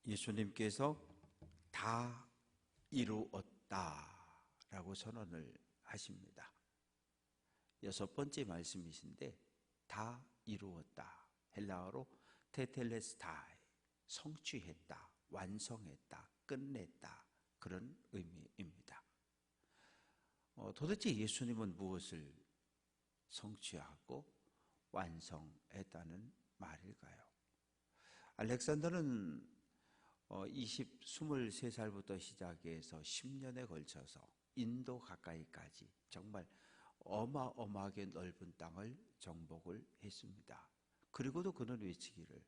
예수님께서 다 이루었다 라고 선언을 하십니다. 6번째 말씀이신데 다 이루었다, 헬라어로 테텔레스타이, 성취했다, 완성했다, 끝냈다, 그런 의미입니다. 도대체 예수님은 무엇을 성취하고 완성했다는 말일까요? 알렉산더는 23살부터 시작해서 10년에 걸쳐서 인도 가까이까지 정말 어마어마하게 넓은 땅을 정복을 했습니다. 그리고도 그는 외치기를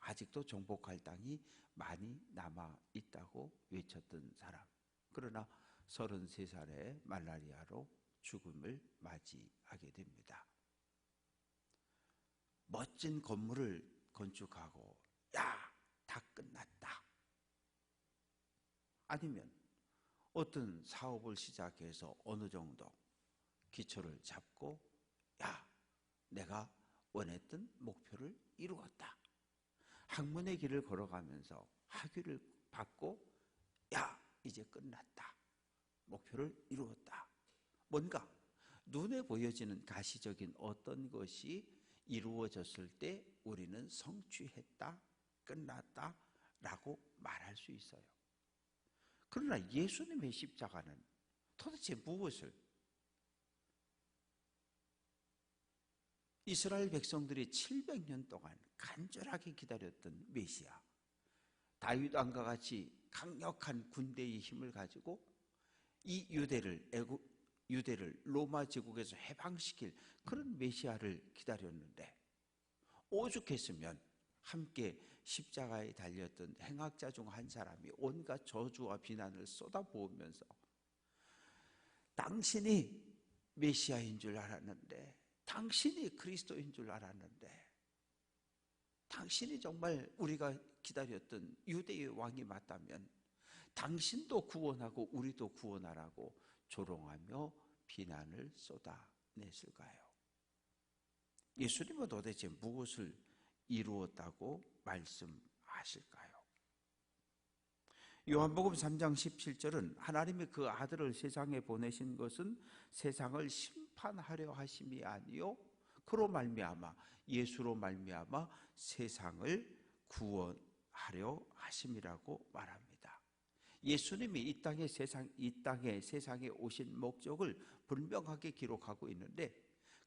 아직도 정복할 땅이 많이 남아 있다고 외쳤던 사람. 그러나 33살에 말라리아로 죽음을 맞이하게 됩니다. 멋진 건물을 건축하고 야, 다 끝났다. 아니면 어떤 사업을 시작해서 어느 정도 기초를 잡고 야, 내가 원했던 목표를 이루었다. 학문의 길을 걸어가면서 학위를 받고 야, 이제 끝났다. 목표를 이루었다. 뭔가 눈에 보여지는 가시적인 어떤 것이 이루어졌을 때 우리는 성취했다, 끝났다 라고 말할 수 있어요. 그러나 예수님의 십자가는 도대체 무엇을? 이스라엘 백성들이 700년 동안 간절하게 기다렸던 메시아, 다윗 왕과 같이 강력한 군대의 힘을 가지고 이 유대를 로마 제국에서 해방시킬 그런 메시아를 기다렸는데, 오죽했으면 함께 십자가에 달렸던 행악자 중 한 사람이 온갖 저주와 비난을 쏟아부으면서 당신이 메시아인 줄 알았는데, 당신이 그리스도인 줄 알았는데, 당신이 정말 우리가 기다렸던 유대의 왕이 맞다면 당신도 구원하고 우리도 구원하라고 조롱하며 비난을 쏟아냈을까요? 예수님은 도대체 무엇을 이루었다고 말씀하실까요? 요한복음 3장 17절은 하나님이 그 아들을 세상에 보내신 것은 세상을 심판하려 하심이 아니요 그로 말미암아, 예수로 말미암아 세상을 구원하려 하심이라고 말합니다. 예수님이 이 땅에 세상에 오신 목적을 분명하게 기록하고 있는데,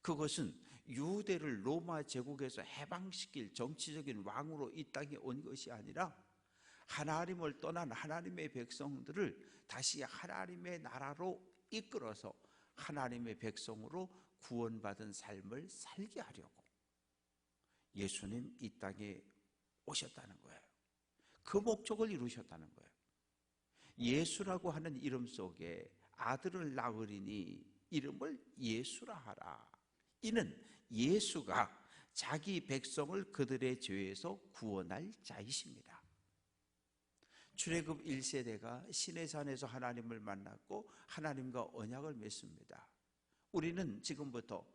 그것은 유대를 로마 제국에서 해방시킬 정치적인 왕으로 이 땅에 온 것이 아니라 하나님을 떠난 하나님의 백성들을 다시 하나님의 나라로 이끌어서 하나님의 백성으로 구원받은 삶을 살게 하려고 예수님 이 땅에 오셨다는 거예요. 그 목적을 이루셨다는 거예요. 예수라고 하는 이름 속에 아들을 낳으리니 이름을 예수라 하라. 이는 예수가 자기 백성을 그들의 죄에서 구원할 자이십니다. 출애굽 1세대가 시내산에서 하나님을 만났고 하나님과 언약을 맺습니다. 우리는 지금부터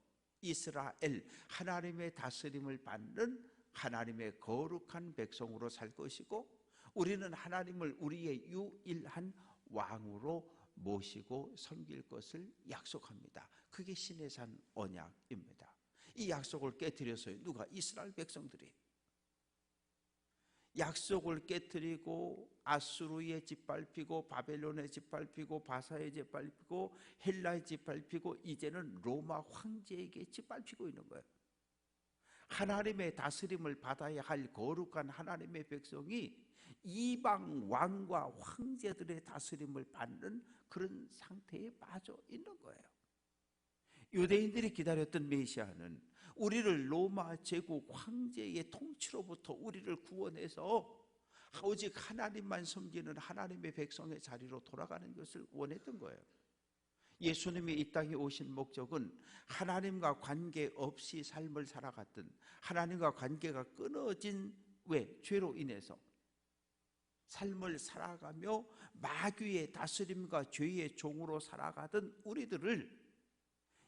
이스라엘, 하나님의 다스림을 받는 하나님의 거룩한 백성으로 살 것이고, 우리는 하나님을 우리의 유일한 왕으로 모시고 섬길 것을 약속합니다. 그게 시내산 언약입니다. 이 약속을 깨뜨려서요, 누가? 이스라엘 백성들이 약속을 깨뜨리고 아수르에 짓밟히고 바벨론에 짓밟히고 바사에 짓밟히고 헬라에 짓밟히고 이제는 로마 황제에게 짓밟히고 있는 거예요. 하나님의 다스림을 받아야 할 거룩한 하나님의 백성이 이방 왕과 황제들의 다스림을 받는 그런 상태에 빠져 있는 거예요. 유대인들이 기다렸던 메시아는 우리를 로마 제국 황제의 통치로부터 우리를 구원해서 오직 하나님만 섬기는 하나님의 백성의 자리로 돌아가는 것을 원했던 거예요. 예수님이 이 땅에 오신 목적은 하나님과 관계없이 삶을 살아갔던, 하나님과 관계가 끊어진 죄로 인해서 삶을 살아가며 마귀의 다스림과 죄의 종으로 살아가던 우리들을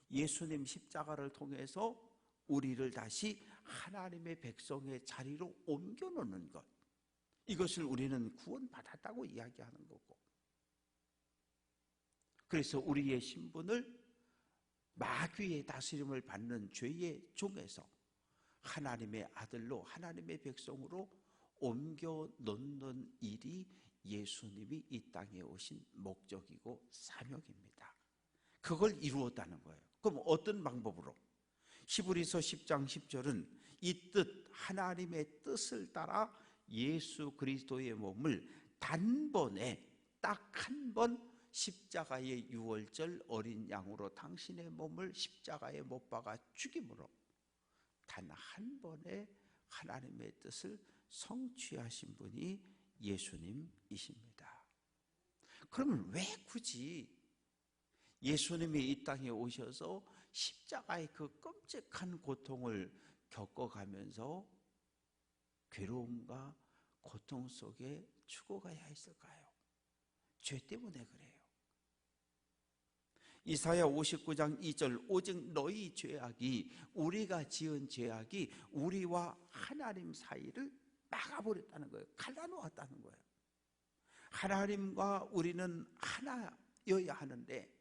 예수님 십자가를 통해서 우리를 다시 하나님의 백성의 자리로 옮겨놓는 것, 이것을 우리는 구원받았다고 이야기하는 거고, 그래서 우리의 신분을 마귀의 다스림을 받는 죄의 종에서 하나님의 아들로, 하나님의 백성으로 옮겨 놓는 일이 예수님이 이 땅에 오신 목적이고 사명입니다. 그걸 이루었다는 거예요. 그럼 어떤 방법으로? 히브리서 10장 10절은 이 뜻, 하나님의 뜻을 따라 예수 그리스도의 몸을 단번에 딱 한 번 십자가의 유월절 어린 양으로 당신의 몸을 십자가에 못 박아 죽임으로 단 한 번에 하나님의 뜻을 성취하신 분이 예수님이십니다. 그러면 왜 굳이 예수님이 이 땅에 오셔서 십자가의 그 끔찍한 고통을 겪어가면서 괴로움과 고통 속에 죽어가야 했을까요? 죄 때문에 그래요. 이사야 59장 2절, 오직 너희 죄악이, 우리가 지은 죄악이 우리와 하나님 사이를 막아버렸다는 거예요. 갈라놓았다는 거예요. 하나님과 우리는 하나여야 하는데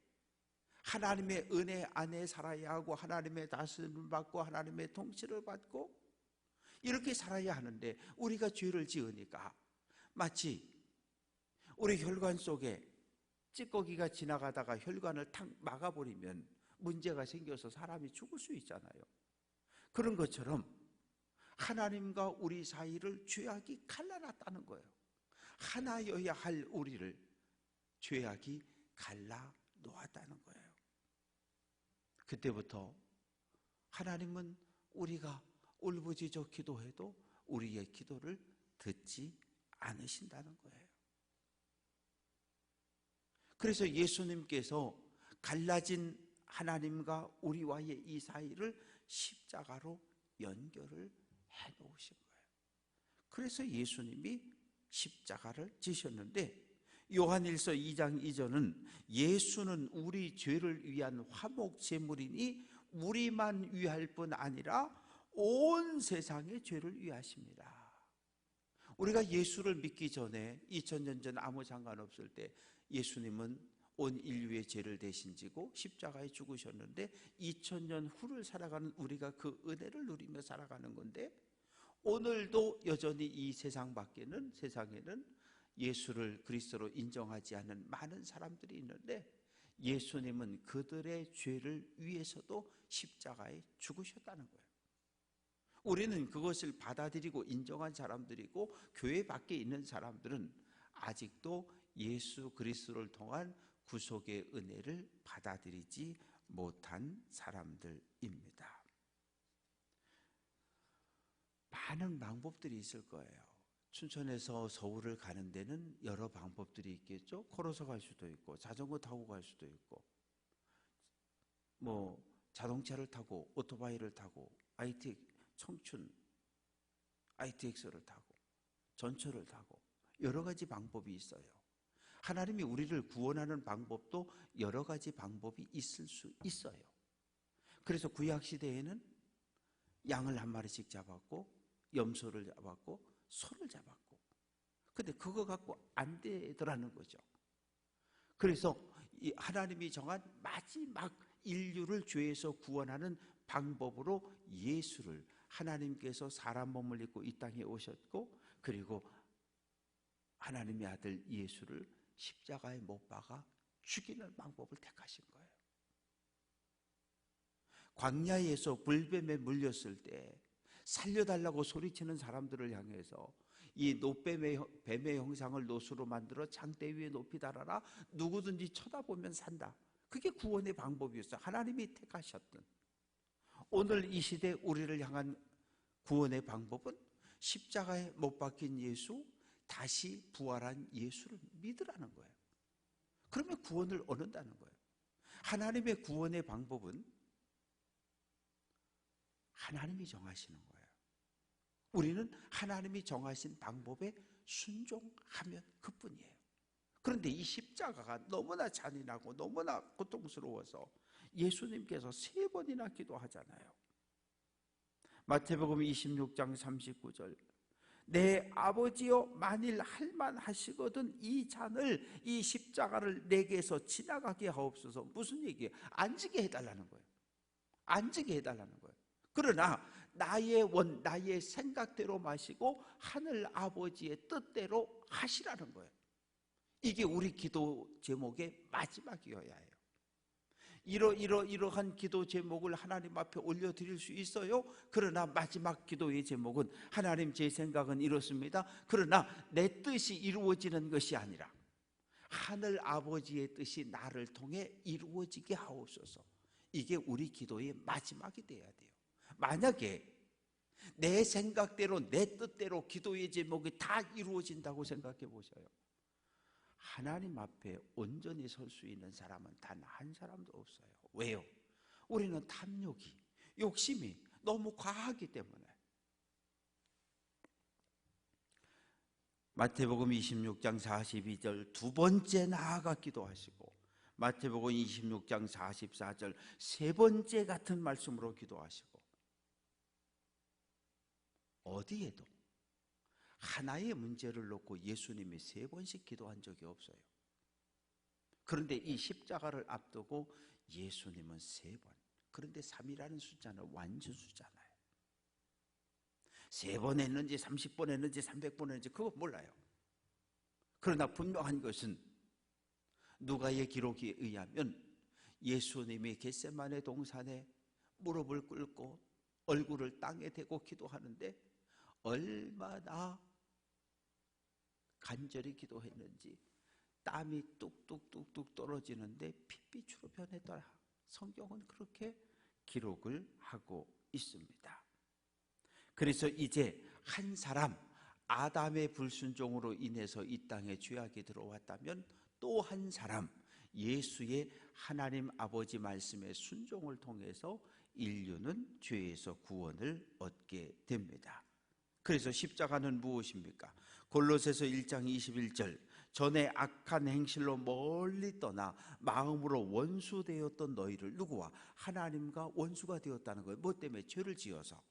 하나님의 은혜 안에 살아야 하고 하나님의 다스림을 받고 하나님의 통치를 받고 이렇게 살아야 하는데, 우리가 죄를 지으니까 마치 우리 혈관 속에 찌꺼기가 지나가다가 혈관을 탁 막아버리면 문제가 생겨서 사람이 죽을 수 있잖아요. 그런 것처럼 하나님과 우리 사이를 죄악이 갈라놨다는 거예요. 하나여야 할 우리를 죄악이 갈라놓았다는 거예요. 그때부터 하나님은 우리가 울부짖어 기도해도 우리의 기도를 듣지 않으신다는 거예요. 그래서 예수님께서 갈라진 하나님과 우리와의 이 사이를 십자가로 연결을 해 놓으신 거예요. 그래서 예수님이 십자가를 지셨는데, 요한일서 2장 2절은 예수는 우리 죄를 위한 화목 제물이니 우리만 위할 뿐 아니라 온 세상의 죄를 위하십니다. 우리가 예수를 믿기 전에 2000년 전 아무 상관없을 때 예수님은 온 인류의 죄를 대신 지고 십자가에 죽으셨는데 2000년 후를 살아가는 우리가 그 은혜를 누리며 살아가는 건데, 오늘도 여전히 이 세상에는 예수를 그리스도로 인정하지 않는 많은 사람들이 있는데, 예수님은 그들의 죄를 위해서도 십자가에 죽으셨다는 거예요. 우리는 그것을 받아들이고 인정한 사람들이고, 교회 밖에 있는 사람들은 아직도 예수 그리스도를 통한 구속의 은혜를 받아들이지 못한 사람들입니다. 많은 방법들이 있을 거예요. 춘천에서 서울을 가는 데는 여러 방법들이 있겠죠. 걸어서 갈 수도 있고, 자전거 타고 갈 수도 있고, 자동차를 타고, 오토바이를 타고, ITX를 타고, 전철을 타고, 여러 가지 방법이 있어요. 하나님이 우리를 구원하는 방법도 여러 가지 방법이 있을 수 있어요. 그래서 구약시대에는 양을 한 마리씩 잡았고, 염소를 잡았고, 소를 잡았고, 근데 그거 갖고 안 되더라는 거죠. 그래서 하나님이 정한 마지막 인류를 죄에서 구원하는 방법으로 예수를, 하나님께서 사람 몸을 입고 이 땅에 오셨고, 그리고 하나님의 아들 예수를 십자가에 못 박아 죽이는 방법을 택하신 거예요. 광야에서 불뱀에 물렸을 때 살려달라고 소리치는 사람들을 향해서 이 뱀의 형상을 노수로 만들어 장대 위에 높이 달아라, 누구든지 쳐다보면 산다. 그게 구원의 방법이었어요. 하나님이 택하셨던. 오늘 이 시대 우리를 향한 구원의 방법은 십자가에 못 박힌 예수, 다시 부활한 예수를 믿으라는 거예요. 그러면 구원을 얻는다는 거예요. 하나님의 구원의 방법은 하나님이 정하시는 거예요. 우리는 하나님이 정하신 방법에 순종하면 그뿐이에요. 그런데 이 십자가가 너무나 잔인하고 너무나 고통스러워서 예수님께서 3번이나 기도하잖아요. 마태복음 26장 39절, 내 아버지여 만일 할만하시거든 이 잔을, 이 십자가를 내게서 지나가게 하옵소서. 무슨 얘기예요? 안 지게 해달라는 거예요. 안 지게 해달라는 거예요. 그러나 나의 생각대로 마시고 하늘 아버지의 뜻대로 하시라는 거예요. 이게 우리 기도 제목의 마지막이어야 해요. 이러한 기도 제목을 하나님 앞에 올려드릴 수 있어요. 그러나 마지막 기도의 제목은, 하나님 제 생각은 이렇습니다. 그러나 내 뜻이 이루어지는 것이 아니라 하늘 아버지의 뜻이 나를 통해 이루어지게 하옵소서. 이게 우리 기도의 마지막이 돼야 돼요. 만약에 내 생각대로 내 뜻대로 기도의 제목이 다 이루어진다고 생각해 보셔요. 하나님 앞에 온전히 설 수 있는 사람은 단 한 사람도 없어요. 왜요? 우리는 탐욕이, 욕심이 너무 과하기 때문에. 마태복음 26장 42절 두 번째 나아가 기도하시고, 마태복음 26장 44절 세 번째 같은 말씀으로 기도하시고, 어디에도 하나의 문제를 놓고 예수님이 세 번씩 기도한 적이 없어요. 그런데 이 십자가를 앞두고 예수님은 세 번. 그런데 3이라는 숫자는 완전 숫자잖아요. 세 번 했는지 30번 했는지 300번 했는지 그거 몰라요. 그러나 분명한 것은 누가의 기록에 의하면 예수님이 겟세마네 동산에 무릎을 꿇고 얼굴을 땅에 대고 기도하는데 얼마나 간절히 기도했는지 땀이 뚝뚝뚝뚝 떨어지는데 핏빛으로 변했더라. 성경은 그렇게 기록을 하고 있습니다. 그래서 이제 한 사람, 아담의 불순종으로 인해서 이 땅에 죄악이 들어왔다면 또 한 사람, 예수의 하나님 아버지 말씀의 순종을 통해서 인류는 죄에서 구원을 얻게 됩니다. 그래서 십자가는 무엇입니까? 골로새서 1장 21절 전에 악한 행실로 멀리 떠나 마음으로 원수되었던 너희를, 누구와? 하나님과 원수가 되었다는 거예요. 뭐 때문에? 죄를 지어서.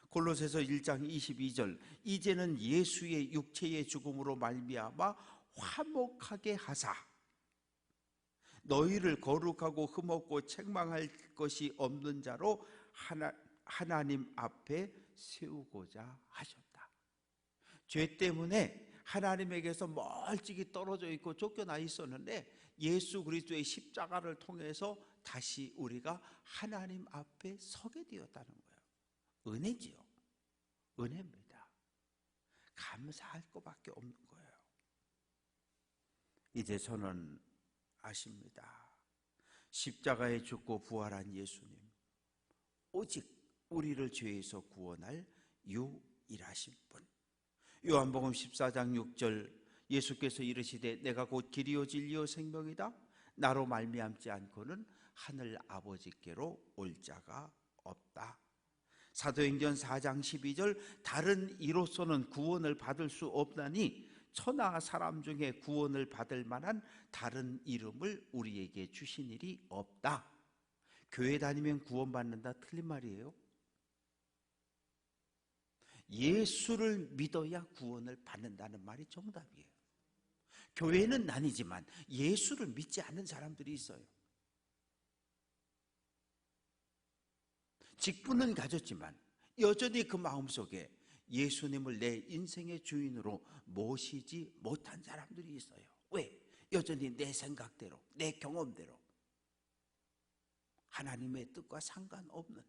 골로새서 1장 22절 이제는 예수의 육체의 죽음으로 말미암아 화목하게 하사 너희를 거룩하고 흠없고 책망할 것이 없는 자로 하나님 앞에 세우고자 하셨다. 죄 때문에 하나님에게서 멀찍이 떨어져 있고 쫓겨나 있었는데 예수 그리스도의 십자가를 통해서 다시 우리가 하나님 앞에 서게 되었다는 거예요. 은혜지요. 은혜입니다. 감사할 것밖에 없는 거예요. 이제 저는 아십니다. 십자가에 죽고 부활한 예수님, 오직 우리를 죄에서 구원할 유일하신 분. 요한복음 14장 6절 예수께서 이르시되 내가 곧 길이요 진리요 생명이다. 나로 말미암지 않고는 하늘 아버지께로 올 자가 없다. 사도행전 4장 12절 다른 이로서는 구원을 받을 수 없나니 천하 사람 중에 구원을 받을 만한 다른 이름을 우리에게 주신 일이 없다. 교회 다니면 구원받는다, 틀린 말이에요. 예수를 믿어야 구원을 받는다는 말이 정답이에요. 교회는 아니지만 예수를 믿지 않는 사람들이 있어요. 직분은 가졌지만 여전히 그 마음속에 예수님을 내 인생의 주인으로 모시지 못한 사람들이 있어요. 왜? 여전히 내 생각대로, 내 경험대로 하나님의 뜻과 상관없는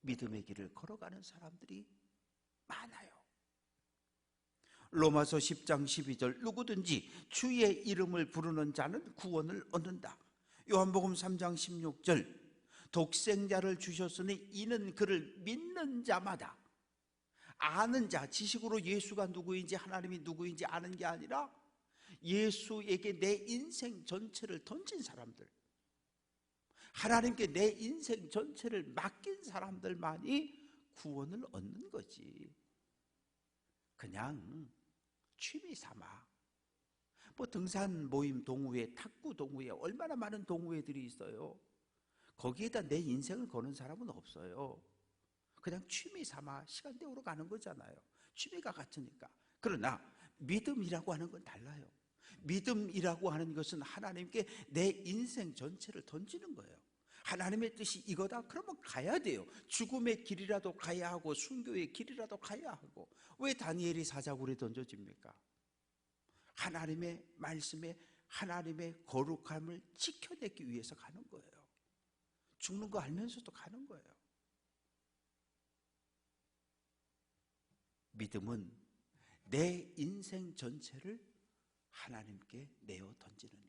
믿음의 길을 걸어가는 사람들이 많아요. 로마서 10장 12절 누구든지 주의 이름을 부르는 자는 구원을 얻는다. 요한복음 3장 16절 독생자를 주셨으니 이는 그를 믿는 자마다, 아는 자, 지식으로 예수가 누구인지 하나님이 누구인지 아는 게 아니라 예수에게 내 인생 전체를 던진 사람들, 하나님께 내 인생 전체를 맡긴 사람들만이 구원을 얻는 거지. 그냥 취미 삼아. 뭐 등산 모임 동호회, 탁구 동호회, 얼마나 많은 동호회들이 있어요. 거기에다 내 인생을 거는 사람은 없어요. 그냥 취미 삼아 시간 때우러 가는 거잖아요. 취미가 같으니까. 그러나 믿음이라고 하는 건 달라요. 믿음이라고 하는 것은 하나님께 내 인생 전체를 던지는 거예요. 하나님의 뜻이 이거다? 그러면 가야 돼요. 죽음의 길이라도 가야 하고 순교의 길이라도 가야 하고. 왜 다니엘이 사자굴에 던져집니까? 하나님의 말씀에 하나님의 거룩함을 지켜내기 위해서 가는 거예요. 죽는 거 알면서도 가는 거예요. 믿음은 내 인생 전체를 하나님께 내어 던지는 것.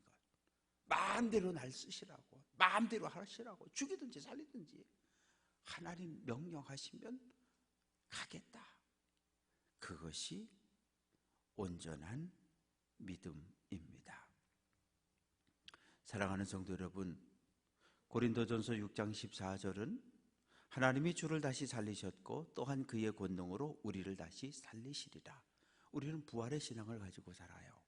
마음대로 날 쓰시라고, 마음대로 하시라고, 죽이든지 살리든지 하나님 명령하시면 가겠다. 그것이 온전한 믿음입니다. 사랑하는 성도 여러분, 고린도전서 6장 14절은 하나님이 주를 다시 살리셨고 또한 그의 권능으로 우리를 다시 살리시리라. 우리는 부활의 신앙을 가지고 살아요.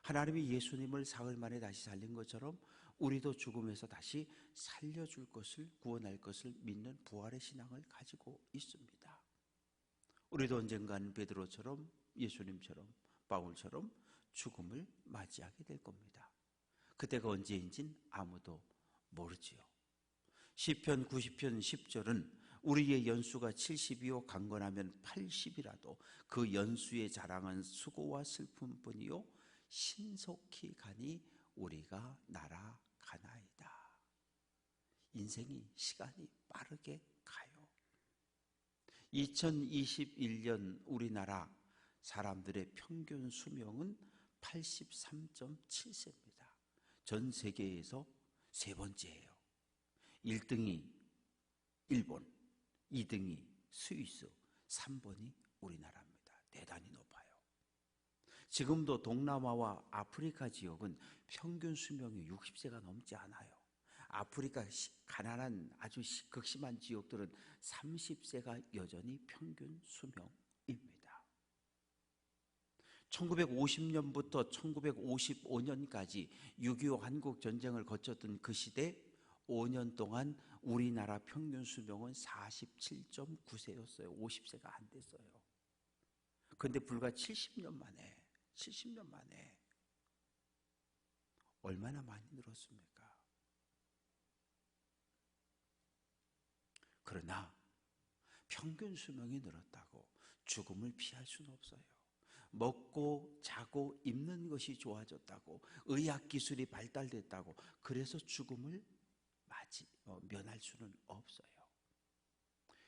하나님이 예수님을 사흘 만에 다시 살린 것처럼 우리도 죽음에서 다시 살려줄 것을, 구원할 것을 믿는 부활의 신앙을 가지고 있습니다. 우리도 언젠가는 베드로처럼, 예수님처럼, 바울처럼 죽음을 맞이하게 될 겁니다. 그때가 언제인진 아무도 모르지요. 시편 90편 10절은 우리의 연수가 70이요 강건하면 80이라도 그 연수의 자랑은 수고와 슬픔뿐이요 신속히 가니 우리가 날아가나이다. 인생이, 시간이 빠르게 가요. 2021년 우리나라 사람들의 평균 수명은 83.7세입니다. 전 세계에서 세 번째예요. 1등이 일본, 2등이 스위스, 3번이 우리나라입니다. 대단히 높아요. 지금도 동남아와 아프리카 지역은 평균 수명이 60세가 넘지 않아요. 아프리카 가난한 아주 극심한 지역들은 30세가 여전히 평균 수명입니다. 1950년부터 1955년까지 6.25 한국 전쟁을 거쳤던 그 시대 5년 동안 우리나라 평균 수명은 47.9세였어요. 50세가 안 됐어요. 그런데 불과 70년 만에 얼마나 많이 늘었습니까? 그러나 평균 수명이 늘었다고 죽음을 피할 수는 없어요. 먹고 자고 입는 것이 좋아졌다고, 의학기술이 발달됐다고 그래서 죽음을 면할 수는 없어요.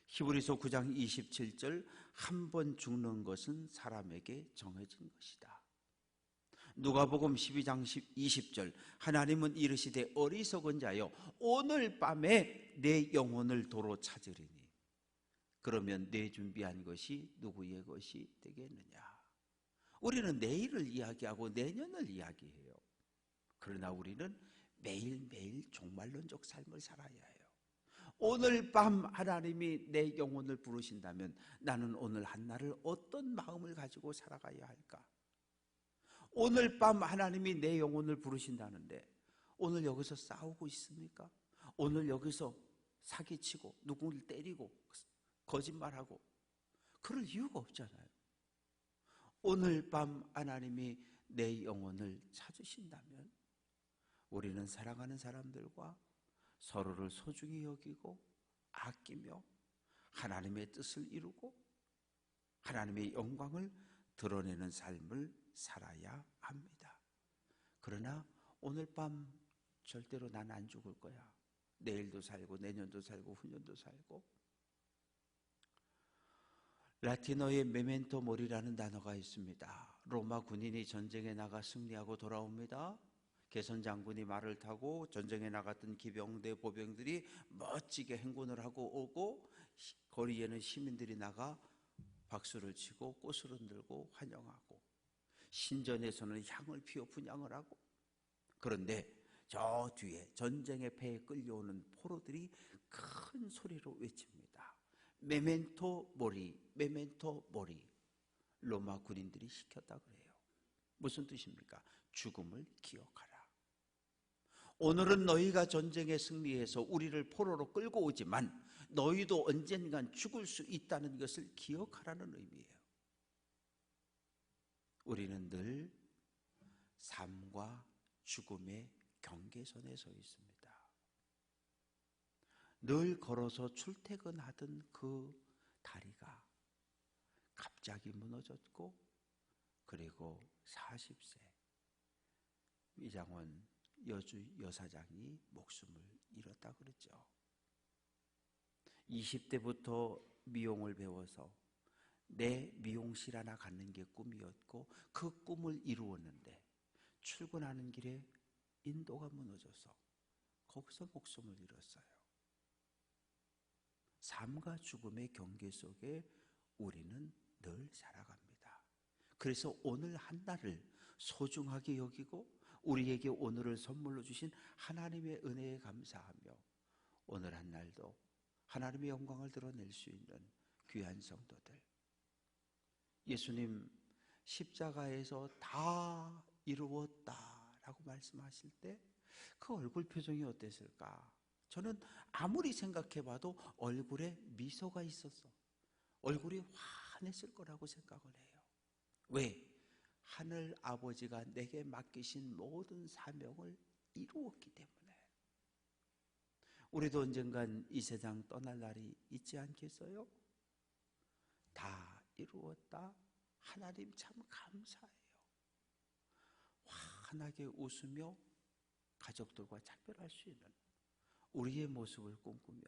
히브리서 9장 27절 한 번 죽는 것은 사람에게 정해진 것이다. 누가복음 12장 20절 하나님은 이르시되 어리석은 자여 오늘 밤에 내 영혼을 도로 찾으리니 그러면 내 준비한 것이 누구의 것이 되겠느냐. 우리는 내일을 이야기하고 내년을 이야기해요. 그러나 우리는 매일매일 종말론적 삶을 살아야 해요. 오늘 밤 하나님이 내 영혼을 부르신다면 나는 오늘 한날을 어떤 마음을 가지고 살아가야 할까? 오늘 밤 하나님이 내 영혼을 부르신다는데 오늘 여기서 싸우고 있습니까? 오늘 여기서 사기치고 누구를 때리고 거짓말하고 그럴 이유가 없잖아요. 오늘 밤 하나님이 내 영혼을 찾으신다면 우리는 사랑하는 사람들과 서로를 소중히 여기고 아끼며 하나님의 뜻을 이루고 하나님의 영광을 드러내는 삶을 살아야 합니다. 그러나 오늘 밤 절대로 난 안 죽을 거야. 내일도 살고 내년도 살고 후년도 살고. 라틴어에 메멘토 모리라는 단어가 있습니다. 로마 군인이 전쟁에 나가 승리하고 돌아옵니다. 개선 장군이 말을 타고 전쟁에 나갔던 기병대 보병들이 멋지게 행군을 하고 오고 거리에는 시민들이 나가 박수를 치고 꽃을 흔들고 환영하고 신전에서는 향을 피워 분향을 하고. 그런데 저 뒤에 전쟁의 배에 끌려오는 포로들이 큰 소리로 외칩니다. 메멘토 모리, 메멘토 모리. 로마 군인들이 시켰다 그래요. 무슨 뜻입니까? 죽음을 기억하라. 오늘은 너희가 전쟁에 승리해서 우리를 포로로 끌고 오지만 너희도 언젠간 죽을 수 있다는 것을 기억하라는 의미예요. 우리는 늘 삶과 죽음의 경계선에 서 있습니다. 늘 걸어서 출퇴근하던 그 다리가 갑자기 무너졌고, 그리고 40세 이장원 여사장이 목숨을 잃었다 그랬죠. 20대부터 미용을 배워서 내 미용실 하나 갖는 게 꿈이었고, 그 꿈을 이루었는데 출근하는 길에 인도가 무너져서 거기서 목숨을 잃었어요. 삶과 죽음의 경계 속에 우리는 늘 살아갑니다. 그래서 오늘 한 날을 소중하게 여기고 우리에게 오늘을 선물로 주신 하나님의 은혜에 감사하며 오늘 한 날도 하나님의 영광을 드러낼 수 있는 귀한 성도들, 예수님 십자가에서 다 이루었다라고 말씀하실 때 그 얼굴 표정이 어땠을까? 저는 아무리 생각해봐도 얼굴에 미소가 있었어. 얼굴이 환했을 거라고 생각을 해요. 왜? 하늘 아버지가 내게 맡기신 모든 사명을 이루었기 때문에. 우리도 언젠간 이 세상 떠날 날이 있지 않겠어요? 다 이루었다. 하나님 참 감사해요. 환하게 웃으며 가족들과 작별할 수 있는 우리의 모습을 꿈꾸며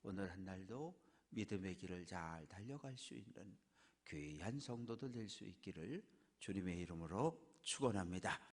오늘 한 날도 믿음의 길을 잘 달려갈 수 있는 귀한 성도들 될 수 있기를 주님의 이름으로 축원합니다.